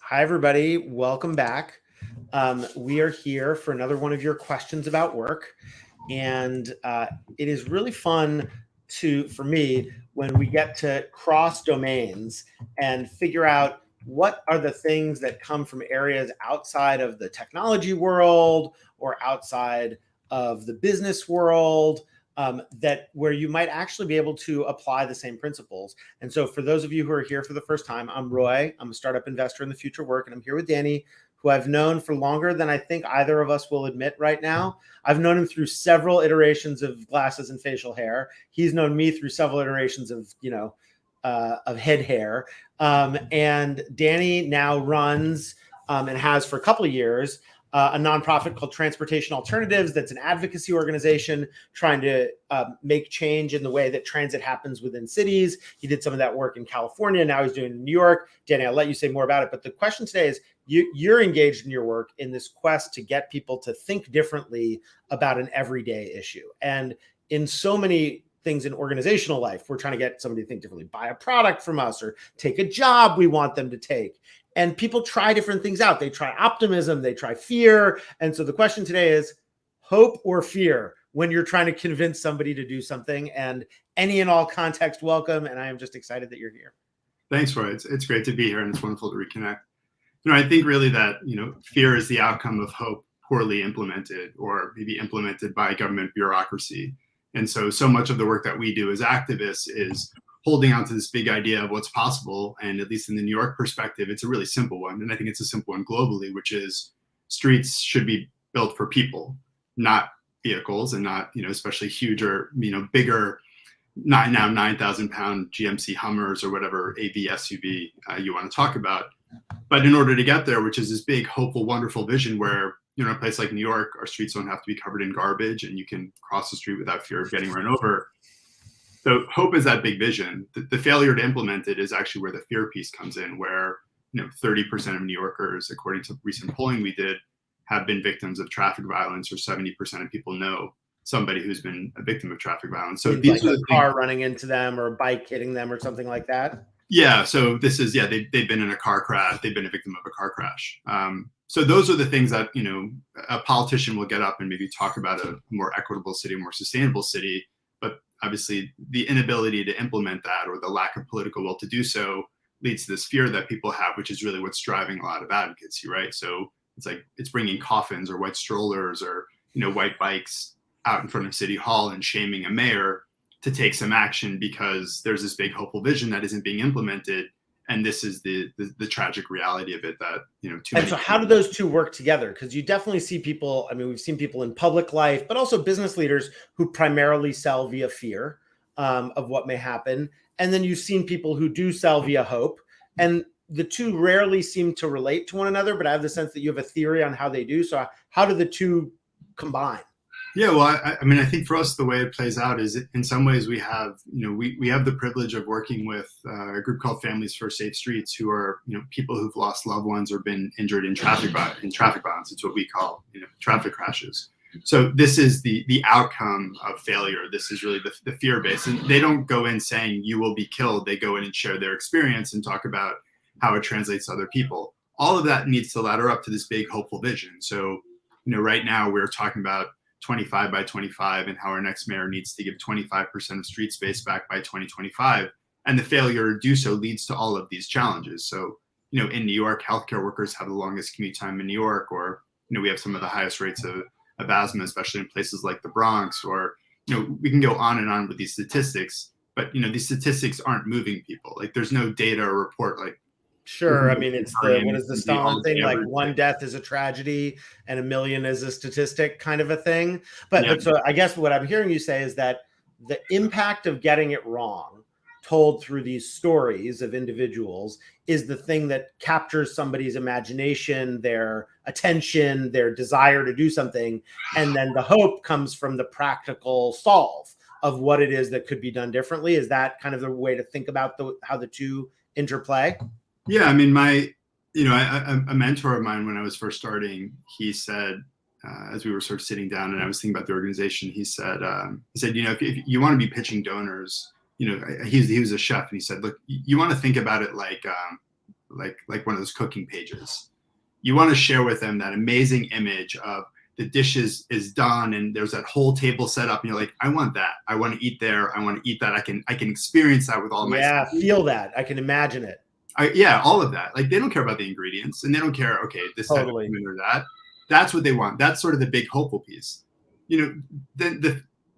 Hi, everybody. Welcome back. We are here for another one of your questions about work. And it is really fun for me when we get to cross domains and figure out what are the things that come from areas outside of the technology world or outside of the business world, that where you might actually be able to apply the same principles. And so for those of you who are here for the first time, I'm Roy. I'm a startup investor in the future work, and I'm here with Danny, who I've known for longer than I think either of us will admit right now. I've known him through several iterations of glasses and facial hair. He's known me through several iterations of head hair. And Danny now runs and has for a couple of years a nonprofit called Transportation Alternatives. That's an advocacy organization trying to make change in the way that transit happens within cities. He did some of that work in California. Now he's doing it in New York. Danny, I'll let you say more about it. But the question today is, you're engaged in your work in this quest to get people to think differently about an everyday issue. And in so many things in organizational life, we're trying to get somebody to think differently, buy a product from us or take a job we want them to take. And people try different things out. They try optimism, they try fear. And so the question today is hope or fear when you're trying to convince somebody to do something. And any and all context welcome. And I am just excited that you're here. Thanks, Roy. It's great to be here, and it's wonderful to reconnect. I think really that, fear is the outcome of hope poorly implemented or maybe implemented by government bureaucracy. And so much of the work that we do as activists is holding on to this big idea of what's possible. And at least in the New York perspective, it's a really simple one. And I think it's a simple one globally, which is streets should be built for people, not vehicles, and not, especially huge or, bigger, now 9,000-pound GMC Hummers or whatever AV SUV you want to talk about. But in order to get there, which is this big, hopeful, wonderful vision where, in a place like New York, our streets don't have to be covered in garbage and you can cross the street without fear of getting run over. So hope is that big vision. The failure to implement it is actually where the fear piece comes in, where 30% of New Yorkers, according to recent polling we did, have been victims of traffic violence, or 70% of people know somebody who's been a victim of traffic violence. So these like a car running into them or a bike hitting them or something like that. Yeah. So this is, they've been in a car crash. They've been a victim of a car crash. So those are the things that, a politician will get up and maybe talk about a more equitable city, more sustainable city. But obviously the inability to implement that, or the lack of political will to do so, leads to this fear that people have, which is really what's driving a lot of advocacy, right? So it's bringing coffins or white strollers or, white bikes out in front of City Hall and shaming a mayor to take some action because there's this big hopeful vision that isn't being implemented. And this is the tragic reality of it that, And so how do those two work together? Because you definitely see people, we've seen people in public life, but also business leaders who primarily sell via fear of what may happen. And then you've seen people who do sell via hope. And the two rarely seem to relate to one another, but I have the sense that you have a theory on how they do. So how do the two combine? Yeah, well, I think for us, the way it plays out is in some ways we have, we have the privilege of working with a group called Families for Safe Streets, who are, people who've lost loved ones or been injured in traffic violence. It's what we call, traffic crashes. So this is the outcome of failure. This is really the fear base. And they don't go in saying you will be killed. They go in and share their experience and talk about how it translates to other people. All of that needs to ladder up to this big hopeful vision. So, right now we're talking about 25 by 25 and how our next mayor needs to give 25% of street space back by 2025. And the failure to do so leads to all of these challenges. So, in New York, healthcare workers have the longest commute time in New York, or, we have some of the highest rates of asthma, especially in places like the Bronx, or, we can go on and on with these statistics, but, these statistics aren't moving people. Like there's no data or report like, sure. It's what is the Stalin thing? Like one death is a tragedy and 1 million is a statistic kind of a thing. But so I guess what I'm hearing you say is that the impact of getting it wrong told through these stories of individuals is the thing that captures somebody's imagination, their attention, their desire to do something. And then the hope comes from the practical solve of what it is that could be done differently. Is that kind of the way to think about how the two interplay? Yeah, a mentor of mine when I was first starting, he said, as we were sort of sitting down and I was thinking about the organization, he said, if you want to be pitching donors, he was a chef, and he said, look, you want to think about it like like one of those cooking pages. You want to share with them that amazing image of the dish is done and there's that whole table set up and you're like, I want that. I want to eat there. I want to eat that. I can experience that with all my senses. Feel that. I can imagine it. Yeah, all of that. Like, they don't care about the ingredients and they don't care, okay, this type of food or that. That's what they want. That's sort of the big hopeful piece.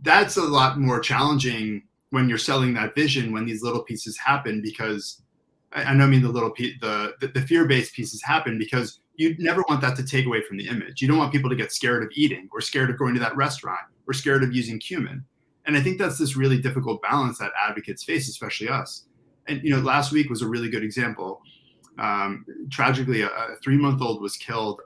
That's a lot more challenging when you're selling that vision, when these little pieces happen, because I don't mean the fear-based pieces happen because you never want that to take away from the image. You don't want people to get scared of eating or scared of going to that restaurant or scared of using cumin. And I think that's this really difficult balance that advocates face, especially us. And, last week was a really good example. Tragically, a 3-month-old was killed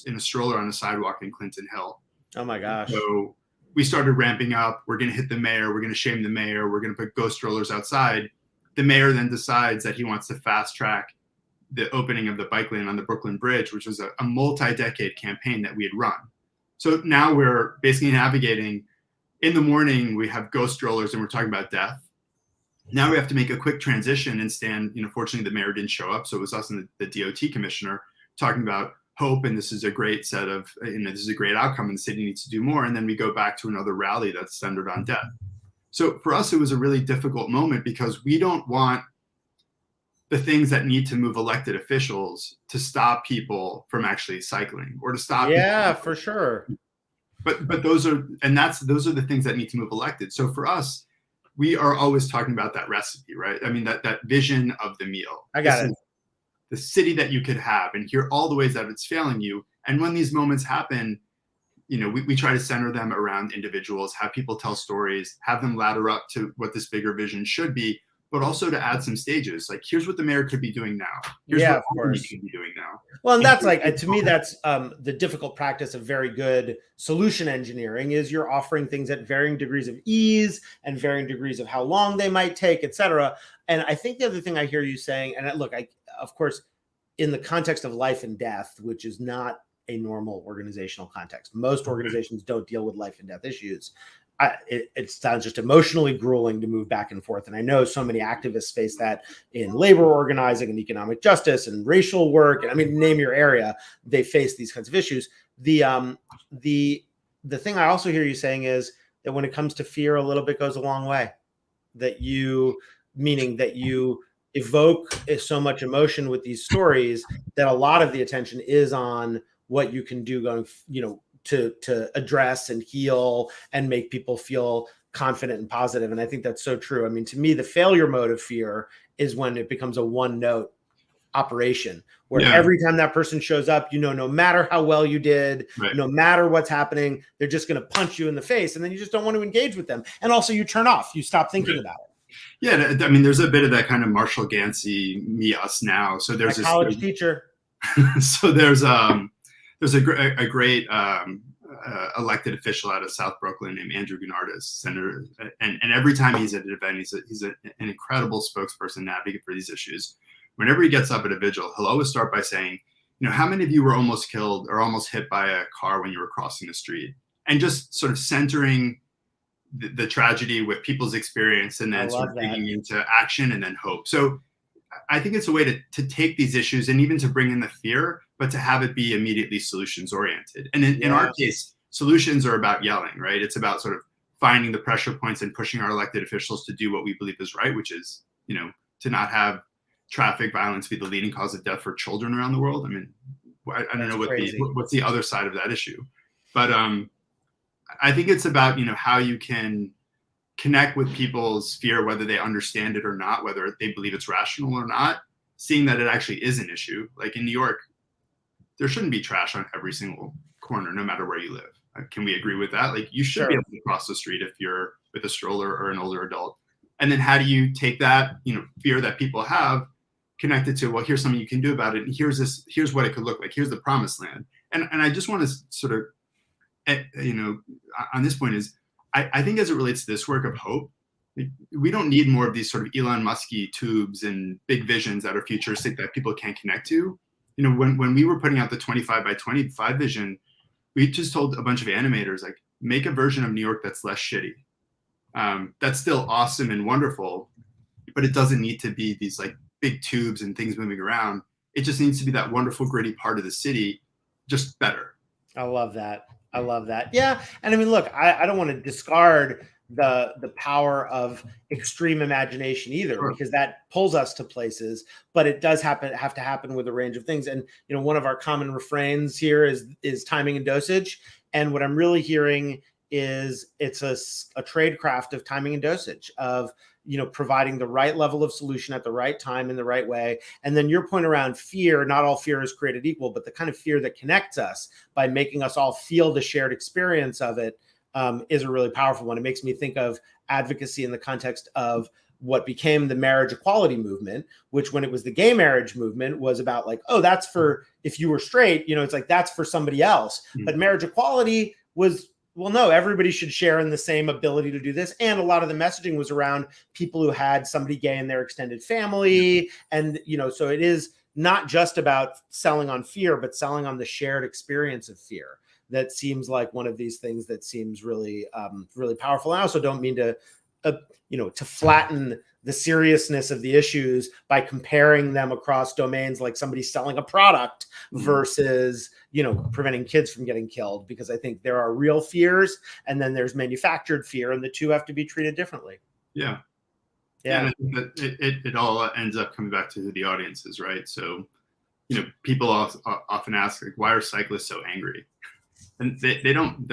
in a stroller on a sidewalk in Clinton Hill. Oh my gosh. So we started ramping up. We're going to hit the mayor. We're going to shame the mayor. We're going to put ghost strollers outside. The mayor then decides that he wants to fast track the opening of the bike lane on the Brooklyn Bridge, which was a multi-decade campaign that we had run. So now we're basically navigating. In the morning, we have ghost strollers and we're talking about death. Now we have to make a quick transition and stand, fortunately the mayor didn't show up. So it was us and the DOT commissioner talking about hope. And this is a great set of, this is a great outcome and the city needs to do more. And then we go back to another rally that's centered on death. So for us, it was a really difficult moment because we don't want the things that need to move elected officials to stop people from actually cycling or to stop. Yeah, for sure. But those are the things that need to move elected. So for us, we are always talking about that recipe, right? I mean, that vision of the meal. I got it. The city that you could have and hear all the ways that it's failing you. And when these moments happen, we try to center them around individuals, have people tell stories, have them ladder up to what this bigger vision should be, but also to add some stages. Like, here's what the mayor could be doing now. Here's what he could be doing now. Well, and that's to me, that's the difficult practice of very good solution engineering is you're offering things at varying degrees of ease and varying degrees of how long they might take, et cetera. And I think the other thing I hear you saying, and look, of course, in the context of life and death, which is not a normal organizational context, most organizations don't deal with life and death issues. It sounds just emotionally grueling to move back and forth. And I know so many activists face that in labor organizing and economic justice and racial work. And I mean, name your area, they face these kinds of issues. The thing I also hear you saying is that when it comes to fear, a little bit goes a long way. Meaning that you evoke so much emotion with these stories that a lot of the attention is on what you can do going, to address and heal and make people feel confident and positive. And I think that's so true. I mean, to me, the failure mode of fear is when it becomes a one-note operation where every time that person shows up, no matter how well you did, right, no matter what's happening, they're just going to punch you in the face. And then you just don't want to engage with them. And also you turn off, you stop thinking about it. Yeah. I mean, there's a bit of that kind of Marshall Gansey, me, us now. So there's a college teacher. So there's a great elected official out of South Brooklyn named Andrew Gennardis, senator, and every time he's at an event, he's an incredible spokesperson and advocate for these issues. Whenever he gets up at a vigil, he'll always start by saying, how many of you were almost killed or almost hit by a car when you were crossing the street? And just sort of centering the tragedy with people's experience and then sort of digging into action and then hope. So I think it's a way to take these issues and even to bring in the fear, but to have it be immediately solutions oriented. And in our case, solutions are about yelling, right? It's about sort of finding the pressure points and pushing our elected officials to do what we believe is right, which is, to not have traffic violence be the leading cause of death for children around the world. I mean, I don't know what's the other side of that issue, but I think it's about, how you can connect with people's fear, whether they understand it or not, whether they believe it's rational or not, seeing that it actually is an issue. Like in New York, there shouldn't be trash on every single corner, no matter where you live. Can we agree with that? Like, you should be able to cross the street if you're with a stroller or an older adult. And then how do you take that, fear that people have, connected to, well, here's something you can do about it. And here's what it could look like. Here's the promised land. And I just want to sort of, on this point is, I think as it relates to this work of hope, we don't need more of these sort of Elon Musky tubes and big visions that are futuristic that people can't connect to. When we were putting out the 25 by 25 vision, we just told a bunch of animators, like, make a version of New York that's less shitty. That's still awesome and wonderful, but it doesn't need to be these like big tubes and things moving around. It just needs to be that wonderful, gritty part of the city, just better. I love that. I love that. Yeah. And I mean, look, I don't want to discard the power of extreme imagination either, Sure. because that pulls us to places, but it does have to happen with a range of things. And, you know, one of our common refrains here is timing and dosage. And what I'm really hearing is it's a trade craft of timing and dosage, of, you know, providing the right level of solution at the right time in the right way. And then your point around fear, not all fear is created equal, but the kind of fear that connects us by making us all feel the shared experience of it is a really powerful one. It makes me think of advocacy in the context of what became the marriage equality movement, which when it was the gay marriage movement was about like, oh, that's for if you were straight, you know, it's like that's for somebody else. Mm-hmm. But marriage equality was, well, no, everybody should share in the same ability to do this. And a lot of the messaging was around people who had somebody gay in their extended family. And, you know, so it is not just about selling on fear, but selling on the shared experience of fear. That seems like one of these things that seems really, really powerful. I also don't mean to, you know, to flatten the seriousness of the issues by comparing them across domains, like somebody selling a product versus, you know, preventing kids from getting killed, because I think there are real fears and then there's manufactured fear, and the two have to be treated differently. Yeah. Yeah. And I think that it all ends up coming back to who the audience is, right? So, you know, people often ask, like, why are cyclists so angry? And they don't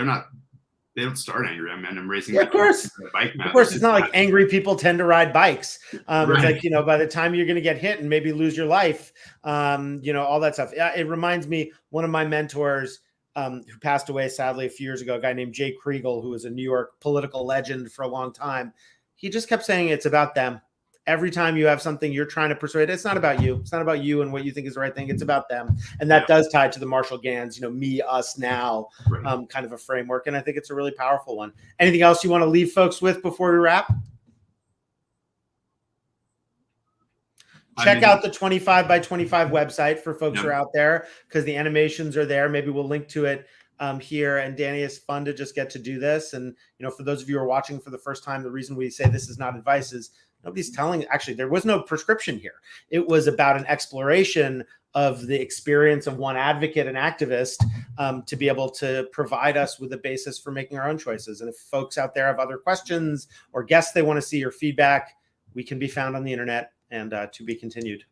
start angry. I mean, I'm raising of course. Bike now. Of course, it's not like angry people tend to ride bikes. Right. It's like, you know, by the time you're going to get hit and maybe lose your life, you know, all that stuff. It reminds me, one of my mentors who passed away sadly a few years ago, a guy named Jay Kriegel, who was a New York political legend for a long time. He just kept saying it's about them. Every time you have something you're trying to persuade, it's not about you. It's not about you and what you think is the right thing. It's about them. And that does tie to the Marshall Gans, you know, me, us, now, kind of a framework. And I think it's a really powerful one. Anything else you want to leave folks with before we wrap? Check out the 25 by 25 website for folks who are out there, because the animations are there. Maybe we'll link to it here. And Danny, it's fun to just get to do this. And, you know, for those of you who are watching for the first time, the reason we say this is not advice is nobody's telling, actually, there was no prescription here. It was about an exploration of the experience of one advocate and activist to be able to provide us with a basis for making our own choices. And if folks out there have other questions or guests they want to see or feedback, we can be found on the internet, and to be continued.